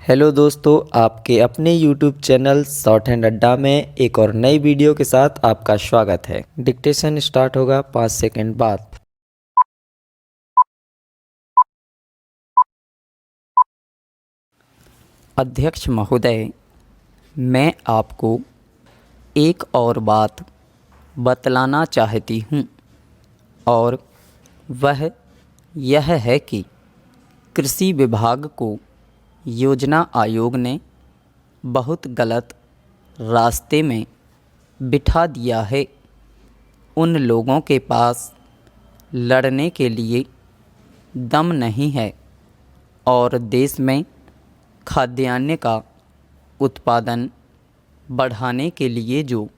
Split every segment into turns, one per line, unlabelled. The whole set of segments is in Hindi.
हेलो दोस्तों, आपके अपने YouTube चैनल शॉर्ट हैंड अड्डा में एक और नई वीडियो के साथ आपका स्वागत है। डिक्टेशन स्टार्ट होगा 5 सेकंड बाद।
अध्यक्ष महोदय, मैं आपको एक और बात बतलाना चाहती हूँ और वह यह है कि कृषि विभाग को योजना आयोग ने बहुत गलत रास्ते में बिठा दिया है। उन लोगों के पास लड़ने के लिए दम नहीं है और देश में खाद्यान्न का उत्पादन बढ़ाने के लिए जो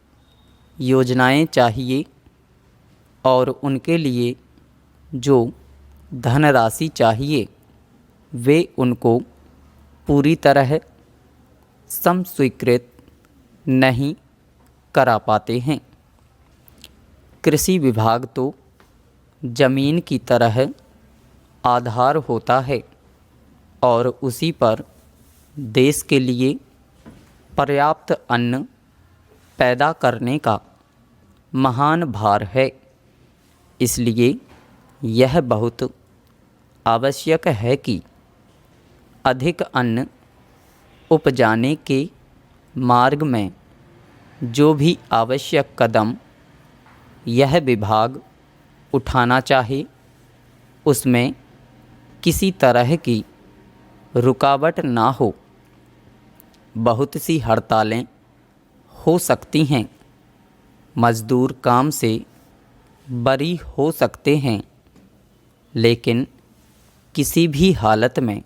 योजनाएं चाहिए और उनके लिए जो धनराशि चाहिए वे उनको पूरी तरह स्वीकृत नहीं करा पाते हैं। कृषि विभाग तो ज़मीन की तरह आधार होता है और उसी पर देश के लिए पर्याप्त अन्न पैदा करने का महान भार है। इसलिए यह बहुत आवश्यक है कि अधिक अन्न उपजाने के मार्ग में जो भी आवश्यक कदम यह विभाग उठाना चाहे उसमें किसी तरह की रुकावट ना हो। बहुत सी हड़तालें हो सकती हैं, मज़दूर काम से बरी हो सकते हैं, लेकिन किसी भी हालत में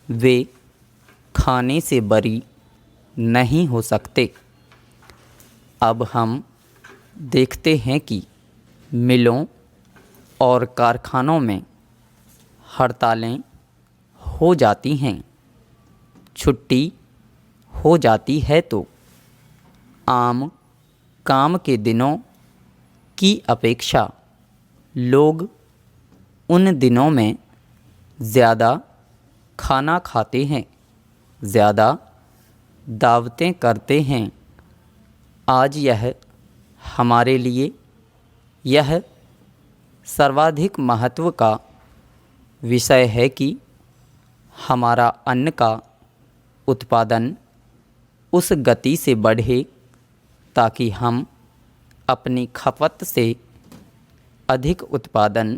वे खाने से बरी नहीं हो सकते। अब हम देखते हैं कि मिलों और कारखानों में हड़तालें हो जाती हैं, छुट्टी हो जाती है तो आम काम के दिनों की अपेक्षा लोग उन दिनों में ज़्यादा खाना खाते हैं, ज़्यादा दावतें करते हैं। आज यह हमारे लिए यह सर्वाधिक महत्व का विषय है कि हमारा अन्न का उत्पादन उस गति से बढ़े ताकि हम अपनी खपत से अधिक उत्पादन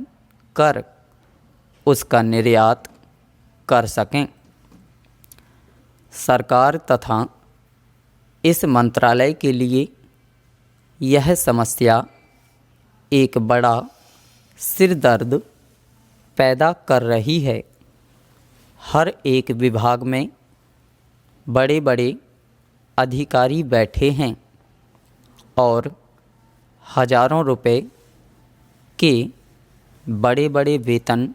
कर उसका निर्यात कर सकें। सरकार तथा इस मंत्रालय के लिए यह समस्या एक बड़ा सिरदर्द पैदा कर रही है। हर एक विभाग में बड़े बड़े अधिकारी बैठे हैं और हज़ारों रुपए के बड़े बड़े वेतन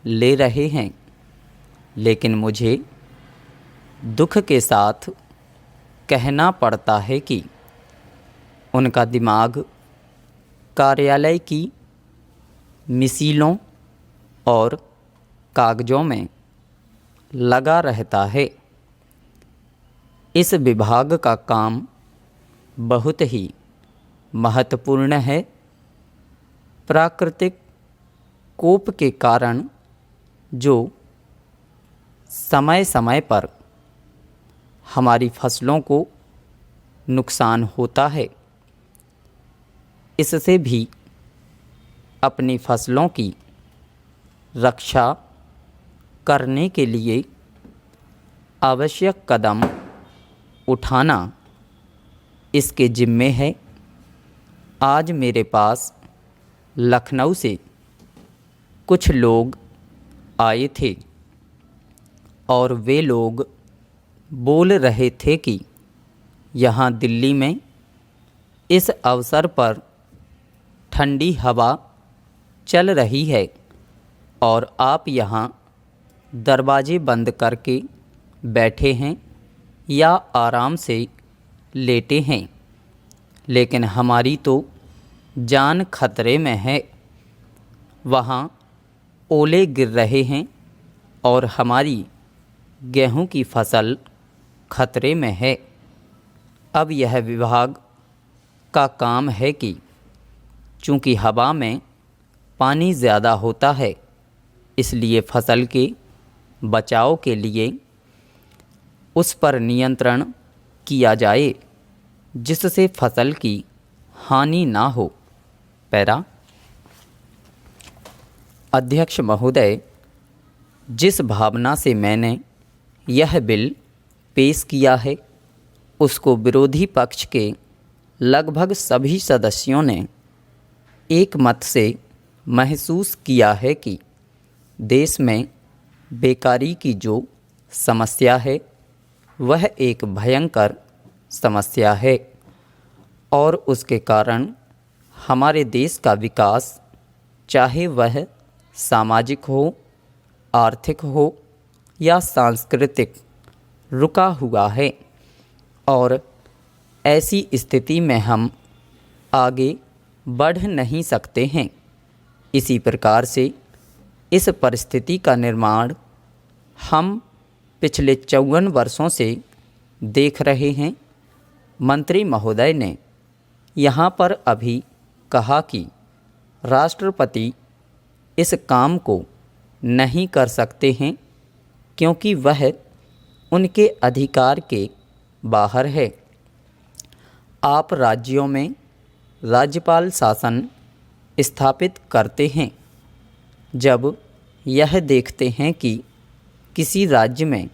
ले रहे हैं, लेकिन मुझे दुख के साथ कहना पड़ता है कि उनका दिमाग कार्यालय की मिसीलों और कागज़ों में लगा रहता है। इस विभाग का काम बहुत ही महत्वपूर्ण है। प्राकृतिक कोप के कारण जो समय समय पर हमारी फसलों को नुकसान होता है, इससे भी अपनी फसलों की रक्षा करने के लिए आवश्यक कदम उठाना इसके जिम्मे है। आज मेरे पास लखनऊ से कुछ लोग आए थे और वे लोग बोल रहे थे कि यहाँ दिल्ली में इस अवसर पर ठंडी हवा चल रही है और आप यहाँ दरवाजे बंद करके बैठे हैं या आराम से लेटे हैं, लेकिन हमारी तो जान खतरे में है। वहाँ ओले गिर रहे हैं और हमारी गेहूं की फसल खतरे में है। अब यह विभाग का काम है कि चूँकि हवा में पानी ज़्यादा होता है, इसलिए फसल के बचाव के लिए उस पर नियंत्रण किया जाए जिससे फसल की हानि ना हो। पैरा। अध्यक्ष महोदय, जिस भावना से मैंने यह बिल पेश किया है उसको विरोधी पक्ष के लगभग सभी सदस्यों ने एक मत से महसूस किया है कि देश में बेकारी की जो समस्या है वह एक भयंकर समस्या है और उसके कारण हमारे देश का विकास, चाहे वह सामाजिक हो, आर्थिक हो या सांस्कृतिक, रुका हुआ है और ऐसी स्थिति में हम आगे बढ़ नहीं सकते हैं। इसी प्रकार से इस परिस्थिति का निर्माण हम पिछले 54 वर्षों से देख रहे हैं। मंत्री महोदय ने यहाँ पर अभी कहा कि राष्ट्रपति इस काम को नहीं कर सकते हैं क्योंकि वह उनके अधिकार के बाहर है। आप राज्यों में राज्यपाल शासन स्थापित करते हैं जब यह देखते हैं कि किसी राज्य में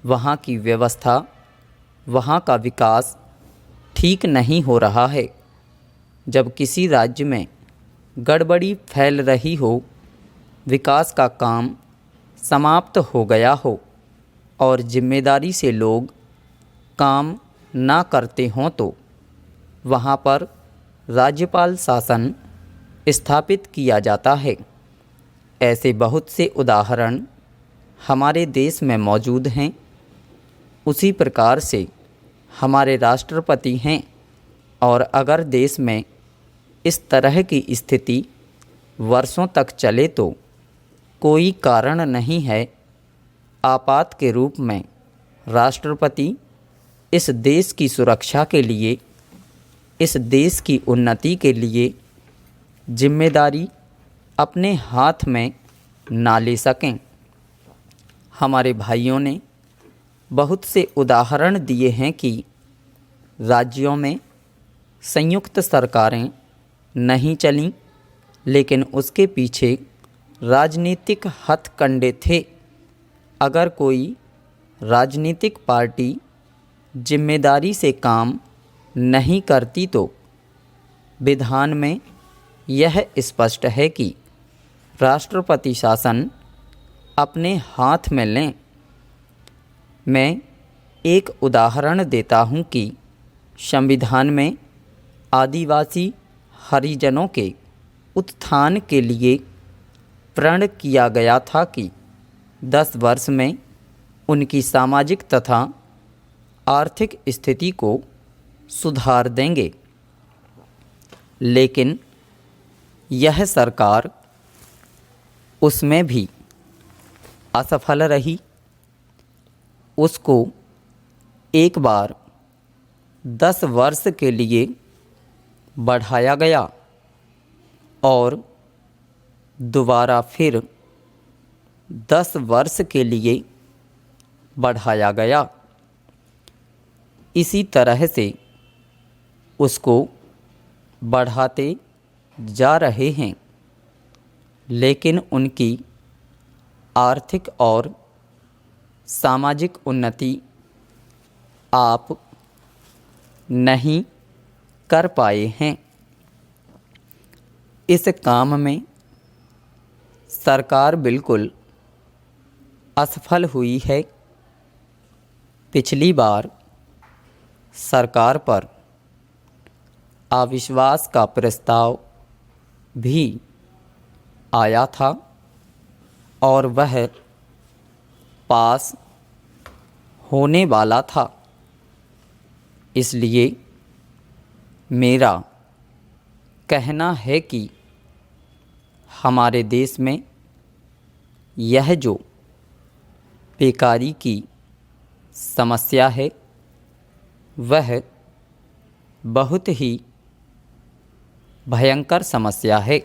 वहाँ की व्यवस्था, वहाँ का विकास ठीक नहीं हो रहा है, जब किसी राज्य में गड़बड़ी फैल रही हो, विकास का काम समाप्त हो गया हो और जिम्मेदारी से लोग काम ना करते हों तो वहाँ पर राज्यपाल शासन स्थापित किया जाता है। ऐसे बहुत से उदाहरण हमारे देश में मौजूद हैं। उसी प्रकार से हमारे राष्ट्रपति हैं और अगर देश में इस तरह की स्थिति वर्षों तक चले तो कोई कारण नहीं है आपात के रूप में राष्ट्रपति इस देश की सुरक्षा के लिए, इस देश की उन्नति के लिए जिम्मेदारी अपने हाथ में ना ले सकें। हमारे भाइयों ने बहुत से उदाहरण दिए हैं कि राज्यों में संयुक्त सरकारें नहीं चलीं, लेकिन उसके पीछे राजनीतिक हथकंडे थे। अगर कोई राजनीतिक पार्टी जिम्मेदारी से काम नहीं करती तो विधान में यह स्पष्ट है कि राष्ट्रपति शासन अपने हाथ में लें। मैं एक उदाहरण देता हूं कि संविधान में आदिवासी हरिजनों के उत्थान के लिए प्रण किया गया था कि 10 वर्ष में उनकी सामाजिक तथा आर्थिक स्थिति को सुधार देंगे, लेकिन यह सरकार उसमें भी असफल रही। उसको एक बार 10 वर्ष के लिए बढ़ाया गया और दोबारा फिर 10 वर्ष के लिए बढ़ाया गया। इसी तरह से उसको बढ़ाते जा रहे हैं, लेकिन उनकी आर्थिक और सामाजिक उन्नति आप नहीं कर पाए हैं। इस काम में सरकार बिल्कुल असफल हुई है। पिछली बार सरकार पर अविश्वास का प्रस्ताव भी आया था और वह पास होने वाला था। इसलिए मेरा कहना है कि हमारे देश में यह जो बेकारी की समस्या है वह बहुत ही भयंकर समस्या है।